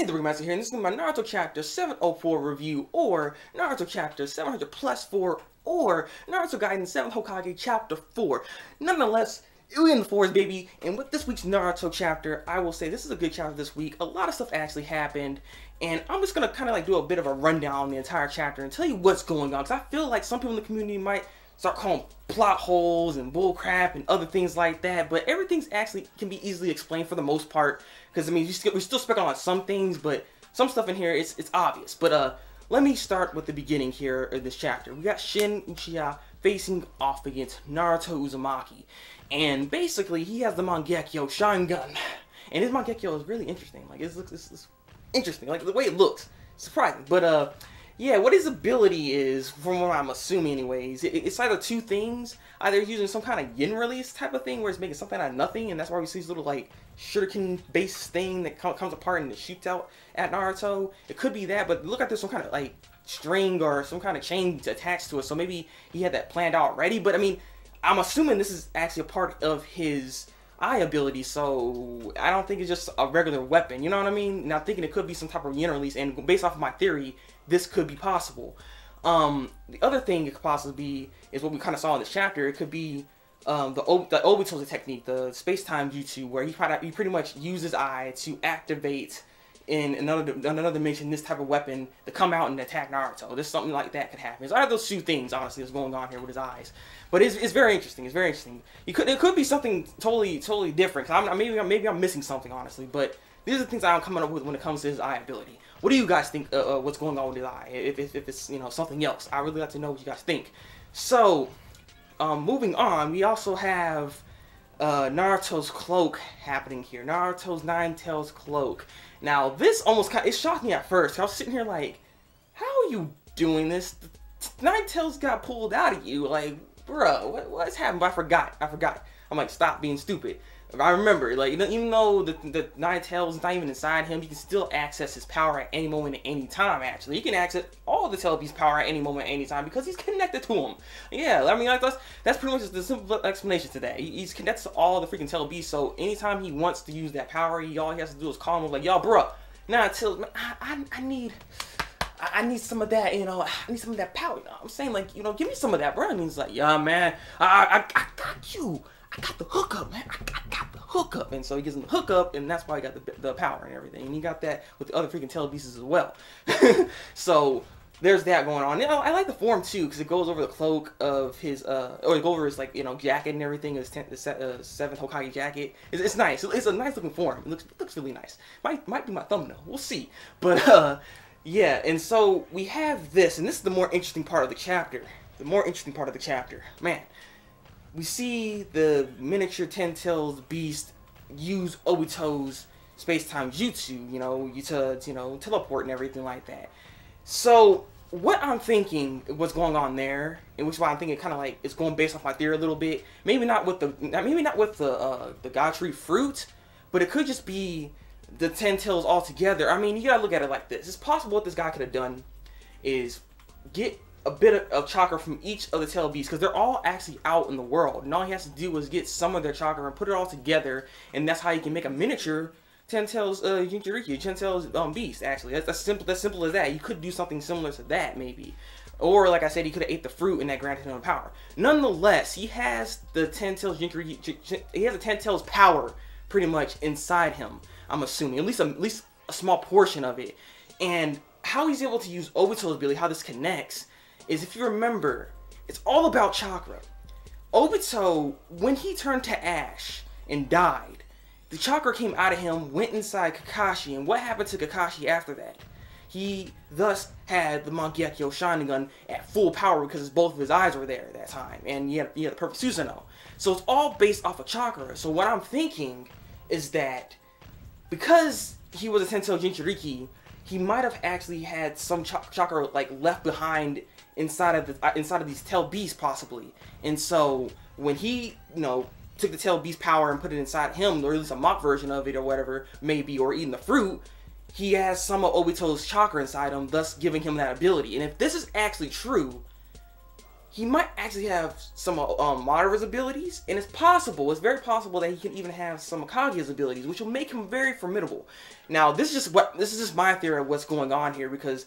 Hey, Thabreakmaster here, and this is my Naruto Chapter 704 review, or Naruto Chapter 700 plus 4, or Naruto Gaiden 7th Hokage Chapter 4. Nonetheless, we're in the forest, baby, and with this week's Naruto chapter, I will say this is a good chapter this week. A lot of stuff actually happened, and I'm just going to kind of like do a bit of a rundown on the entire chapter and tell you what's going on, because I feel like some people in the community might start calling plot holes and bull crap and other things like that, but everything's actually can be easily explained for the most part, because I mean we're still speculating on some things, but some stuff in here it's obvious. But let me start with the beginning here of this chapter. We got Shin Uchiha facing off against Naruto Uzumaki, and basically he has the Mangekyo Sharingan, and his Mangekyo is really interesting. Like it's interesting, like the way it looks, surprising. But yeah, what his ability is, from what I'm assuming anyways, it's either two things. Either he's using some kind of yin release type of thing where it's making something out of nothing, and that's why we see this little like shuriken-based thing that comes apart and it shoots out at Naruto. It could be that, but look at there's some kind of like string or some kind of chain attached to it, so maybe he had that planned out already. But I mean, I'm assuming this is actually a part of his eye ability, so I don't think it's just a regular weapon, you know what I mean? Now, thinking it could be some type of yin release, and based off of my theory, this could be possible. The other thing it could possibly be is what we kind of saw in this chapter. It could be the Obito's technique, the space-time jutsu, where he pretty much uses eye to activate in another dimension this type of weapon to come out and attack Naruto. There's something like that could happen. It's either those two things, honestly, that's going on here with his eyes. But it's very interesting. It's very interesting. It could be something totally different. Maybe I'm missing something, honestly. But these are the things I'm coming up with when it comes to his eye ability. What do you guys think? What's going on with his eye? If it's something else, I really like to know what you guys think. So, moving on, we also have Naruto's cloak happening here. Naruto's Nine Tails cloak. Now, this almost it shocked me at first. I was sitting here like, how are you doing this? Nine Tails got pulled out of you. Like, bro, what's happened? I forgot. I'm like, stop being stupid. I remember, like, even though the Nine Tails is not even inside him, he can still access his power at any moment, at any time, actually. He can access all the Tail Beast's power at any moment, at any time, because he's connected to him. Yeah, I mean, like, that's pretty much just the simple explanation to that. He's connected to all the freaking Tail Beasts, so anytime he wants to use that power, all he has to do is call him, like, yo, bro, Nine Tails, man, I need some of that, I need some of that power, you know what I'm saying? Like, give me some of that, bro. And he's like, yeah, man, I got you. I got the hookup, man. I got the hookup. And so he gives him the hookup, and that's why he got the power and everything. And he got that with the other freaking Tail Beasts as well. So there's that going on. I like the form too, because it goes over the cloak of his, or it goes over his like jacket and everything. His 7th Hokage jacket. It's nice. It's a nice looking form. It looks really nice. Might be my thumbnail. We'll see. But yeah. And so we have this, and this is the more interesting part of the chapter. Man. We see the miniature 10 Tails beast use Obito's space-time jutsu, to teleport and everything like that. So what I'm thinking, what's going on there, and which is why I'm thinking kind of like it's going based off my theory a little bit. Maybe not with the God Tree fruit, but it could just be the 10 Tails altogether. I mean, you gotta look at it like this. It's possible what this guy could have done is get a bit of chakra from each of the Tail Beasts, because they're all actually out in the world, and all he has to do is get some of their chakra and put it all together, and that's how he can make a miniature 10 Tails Jinchuriki, 10 Tails beast. Actually, that's simple as that. You could do something similar to that, maybe, or like I said, he could have ate the fruit and that granted him power. Nonetheless, he has the 10 Tails Jinchuriki. He has the 10 Tails power pretty much inside him. I'm assuming at least a small portion of it, and how he's able to use Obito's ability, how this connects, is if you remember, it's all about chakra. Obito, when he turned to ash and died, the chakra came out of him, went inside Kakashi, and what happened to Kakashi after that? He thus had the Mangekyo Sharingan at full power because both of his eyes were there at that time, and he had the perfect Susanoo. So it's all based off of chakra. So what I'm thinking is that because he was a 10 Tails Jinchuriki, he might have actually had some chakra like left behind inside of these Tail Beasts possibly, and so when he took the Tail Beast power and put it inside him, or at least a mock version of it or whatever, maybe, or eating the fruit, he has some of Obito's chakra inside him, thus giving him that ability. And if this is actually true, he might actually have some Madara's abilities, and it's possible, it's very possible that he can even have some Hokage's abilities, which will make him very formidable. Now, this is just my theory of what's going on here, because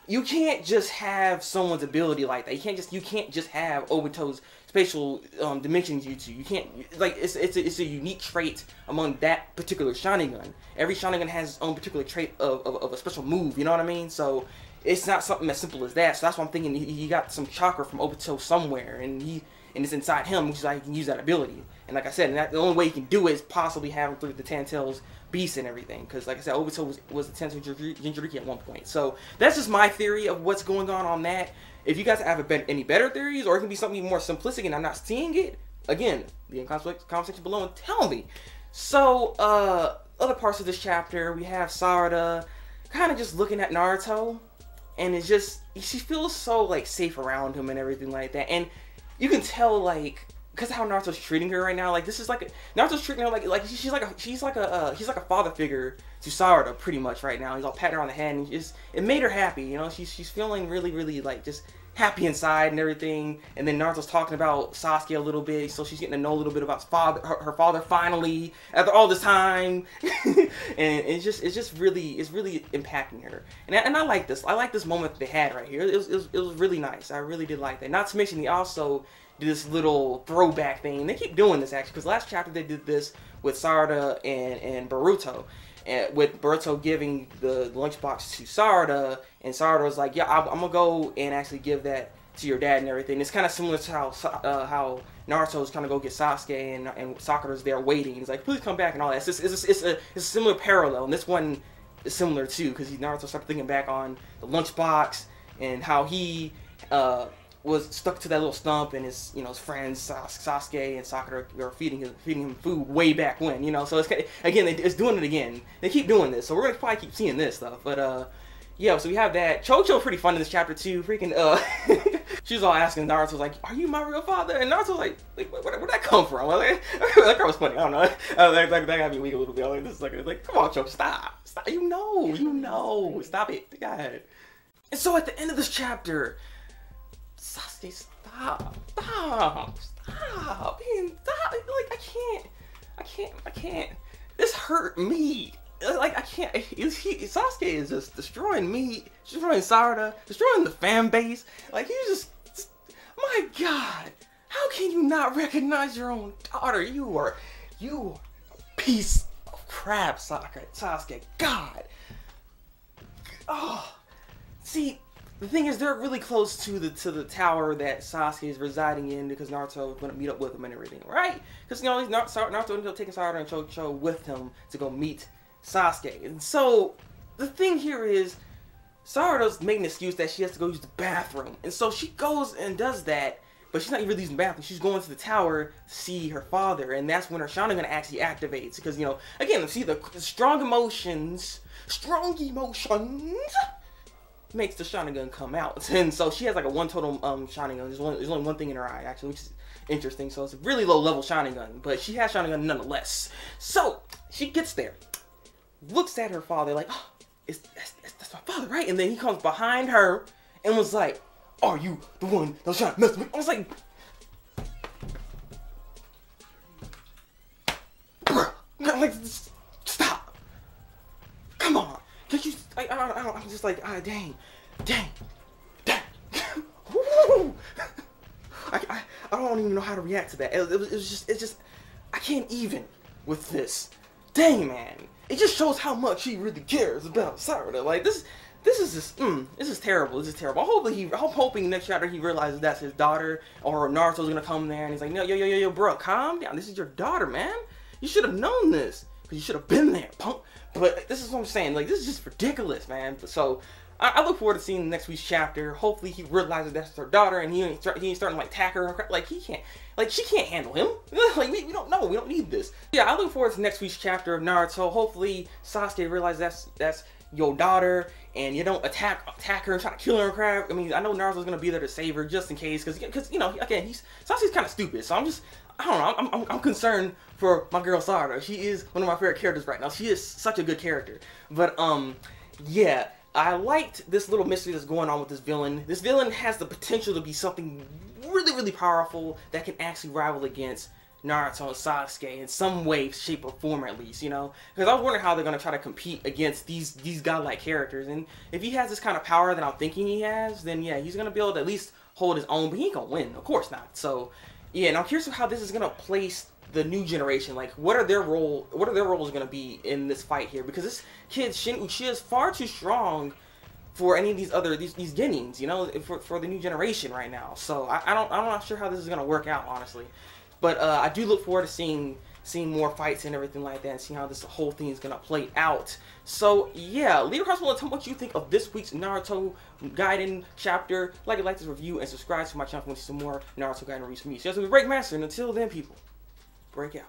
you can't just have someone's ability like that. You can't just have Obito's spatial dimension jutsu. You can't, like, it's a unique trait among that particular Sharingan. Every Sharingan has its own particular trait of a special move, you know what I mean? So it's not something as simple as that. So that's why I'm thinking he got some chakra from Obito somewhere, and it's inside him, which is how he can use that ability. And like I said, the only way he can do it is possibly have him through the Ten Tails Beast and everything. Because like I said, Obito was the Ten Tails Jinchuriki at one point. So that's just my theory of what's going on that. If you guys have any better theories, or it can be something more simplistic and I'm not seeing it, again, leave in the comment section below and tell me. So, other parts of this chapter, we have Sarada kind of just looking at Naruto, and it's just, she feels so, like, safe around him and everything like that. And you can tell, like, because of how Naruto's treating her right now, like, this is like Naruto's treating her like she's like a father figure to Sarada pretty much right now. He's all patting her on the head, and it made her happy, you know. She's feeling really like just happy inside and everything. And then Naruto's talking about Sasuke a little bit, so she's getting to know a little bit about her father finally after all this time. And it's really impacting her. And I like this. I like this moment that they had right here. It was really nice. I really did like that. Not to mention, he also did this little throwback thing. They keep doing this actually, because last chapter they did this with Sarada and Boruto. And with Boruto giving the lunchbox to Sarada, and Sarada was like, yeah, I'm gonna go and actually give that to your dad and everything. It's kind of similar to how Naruto's trying to go get Sasuke, and Sakura's there waiting. He's like, please come back and all that. It's a similar parallel, and this one is similar too, because Naruto started thinking back on the lunchbox and how he was stuck to that little stump, and his friends Sasuke and Sakura were feeding him food way back when, So it's again, it's doing it again. They keep doing this, so we're gonna probably keep seeing this stuff. But yeah, so we have that. Chocho's pretty fun in this chapter too. Freaking she was all asking Naruto, like, "Are you my real father?" And Naruto's like where'd that come from? Like, that was funny. I don't know. That got me weak a little bit. Like, this is like, come on, Chocho, stop. You know, stop it, God. And so at the end of this chapter, Sasuke, stop, man, stop, like, I can't, this hurt me, like, I can't, Sasuke is just destroying me, destroying Sarada, destroying the fan base, like, he's just, my God, how can you not recognize your own daughter? You are a piece of crap, Sasuke, God, oh, see, the thing is, they're really close to the tower that Sasuke is residing in, because Naruto is going to meet up with him and everything, right? Because Naruto ended up taking Sarada and Chocho with him to go meet Sasuke. And so the thing here is, Sarada's making an excuse that she has to go use the bathroom, and so she goes and does that. But she's not even using the bathroom. She's going to the tower to see her father, and that's when her Sharingan actually activates. Because again, see the strong emotions makes the Sharingan come out. And so she has like a one total Sharingan. There's only one thing in her eye, actually, which is interesting. So it's a really low level Sharingan, but she has Sharingan nonetheless. So she gets there, looks at her father like, oh, that's my father, right? And then he comes behind her and was like, are you the one that was trying to mess with me? I was like, bruh, like, stop. Come on. Can't you, I'm just like, dang. Woo! I don't even know how to react to that. It's just, I can't even with this. Dang, man. It just shows how much he really cares about Sarada. Like, this is just, this is terrible. This is terrible. I'm hoping next chapter he realizes that's his daughter, or Naruto's gonna come there and he's like, no, yo, bro, calm down. This is your daughter, man. You should have known this, because you should have been there, punk. But this is what I'm saying. Like, this is just ridiculous, man. So I look forward to seeing the next week's chapter. Hopefully he realizes that's her daughter, and he ain't starting to like attack her. Like, he can't, like, she can't handle him. Like, we don't know. We don't need this. Yeah, I look forward to next week's chapter of Naruto. Hopefully Sasuke realizes that's your daughter, and you don't attack her and try to kill her and crap. I mean, I know Naruto's gonna be there to save her just in case, because again, Sasuke's kind of stupid. So I don't know, I'm concerned for my girl Sarada. She is one of my favorite characters right now. She is such a good character. But yeah, I liked this little mystery that's going on with this villain. This villain has the potential to be something really, really powerful that can actually rival against Naruto and Sasuke in some way, shape, or form at least, you know? Because I was wondering how they're going to try to compete against these godlike characters. And if he has this kind of power that I'm thinking he has, then yeah, he's going to be able to at least hold his own, but he ain't going to win. Of course not. So, yeah, and I'm curious of how this is going to place the new generation. Like, what are their roles going to be in this fight here? Because this kid, Shin Uchiha, is far too strong for any of these other, these genins, you know, for the new generation right now. So, I'm not sure how this is going to work out, honestly. But I do look forward to seeing more fights and everything like that, and seeing how this whole thing is gonna play out. So yeah, leave a comment below and tell me what you think of this week's Naruto Gaiden chapter. Like this review, and subscribe to my channel if you want to see some more Naruto Gaiden reviews from me. So this is Thabreakmaster, and until then, people, break out.